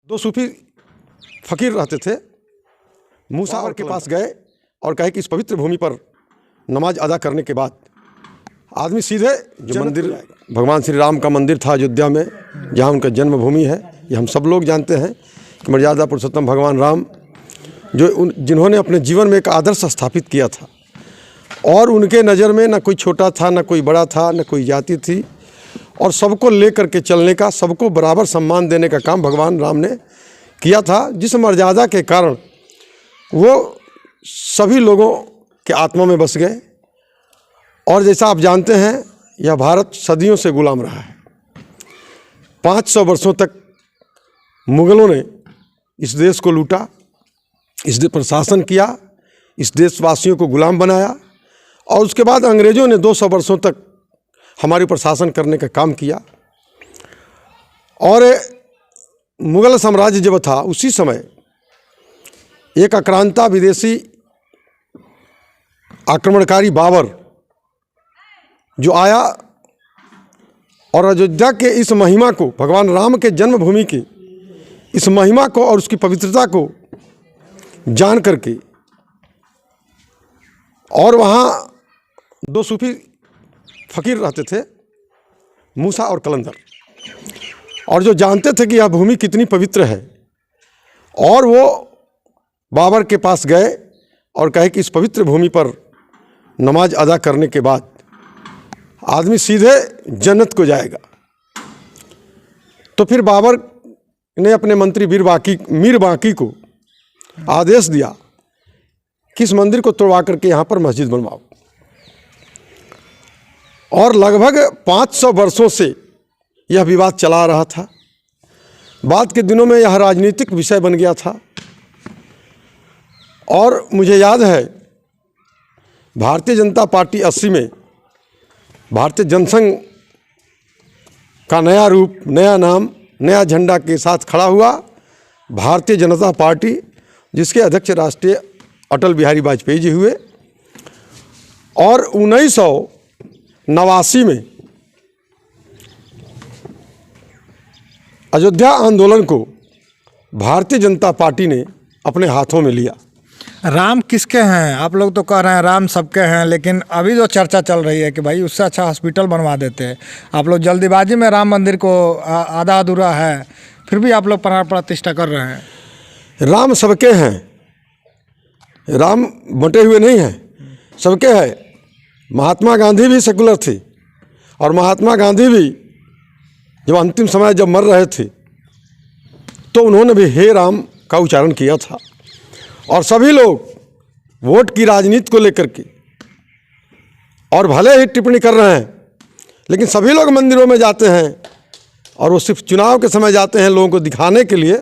दो सूफी फकीर रहते थे। मूसा के पास गए और कहे कि इस पवित्र भूमि पर नमाज अदा करने के बाद आदमी सीधे जो मंदिर भगवान श्री राम का मंदिर था अयोध्या में, जहाँ उनका जन्मभूमि है, ये हम सब लोग जानते हैं कि मर्यादा पुरुषोत्तम भगवान राम जिन्होंने अपने जीवन में एक आदर्श स्थापित किया था और उनके नज़र में ना कोई छोटा था, ना कोई बड़ा था, ना कोई जाति थी और सबको ले करके चलने का, सबको बराबर सम्मान देने का काम भगवान राम ने किया था, जिस मर्यादा के कारण वो सभी लोगों के आत्मा में बस गए। और जैसा आप जानते हैं यह भारत सदियों से गुलाम रहा है। 500 वर्षों तक मुग़लों ने इस देश को लूटा, इस देश पर शासन किया, इस देशवासियों को गुलाम बनाया और उसके बाद अंग्रेज़ों ने 200 वर्षों तक हमारे ऊपर शासन करने का काम किया। और मुग़ल साम्राज्य जब था उसी समय एक आक्रांता विदेशी आक्रमणकारी बाबर जो आया और अयोध्या के इस महिमा को, भगवान राम के जन्मभूमि की इस महिमा को और उसकी पवित्रता को जान करके, और वहाँ दो सूफी फकीर रहते थे, मूसा और कलंदर, और जो जानते थे कि यह भूमि कितनी पवित्र है, और वो बाबर के पास गए और कहे कि इस पवित्र भूमि पर नमाज अदा करने के बाद आदमी सीधे जन्नत को जाएगा। तो फिर बाबर ने अपने मंत्री मीर बाकी को आदेश दिया कि इस मंदिर को तोड़वा करके यहाँ पर मस्जिद बनवाओ। और लगभग 500 वर्षों से यह विवाद चला रहा था। बाद के दिनों में यह राजनीतिक विषय बन गया था। और मुझे याद है भारतीय जनता पार्टी 80 में भारतीय जनसंघ का नया रूप, नया नाम, नया झंडा के साथ खड़ा हुआ भारतीय जनता पार्टी, जिसके अध्यक्ष राष्ट्रीय अटल बिहारी वाजपेयी जी हुए। और 1989 में अयोध्या आंदोलन को भारतीय जनता पार्टी ने अपने हाथों में लिया। राम किसके हैं? आप लोग तो कह रहे हैं राम सबके हैं, लेकिन अभी जो चर्चा चल रही है कि भाई उससे अच्छा हॉस्पिटल बनवा देते हैं। आप लोग जल्दीबाजी में राम मंदिर को आधा अधूरा है, फिर भी आप लोग प्राण प्रतिष्ठा कर रहे हैं। राम सबके हैं, राम बंटे हुए नहीं हैं, सबके हैं। महात्मा गांधी भी सेकुलर थे और महात्मा गांधी भी जब अंतिम समय जब मर रहे थे तो उन्होंने भी हे राम का उच्चारण किया था। और सभी लोग वोट की राजनीति को लेकर के, और भले ही टिप्पणी कर रहे हैं, लेकिन सभी लोग मंदिरों में जाते हैं और वो सिर्फ चुनाव के समय जाते हैं लोगों को दिखाने के लिए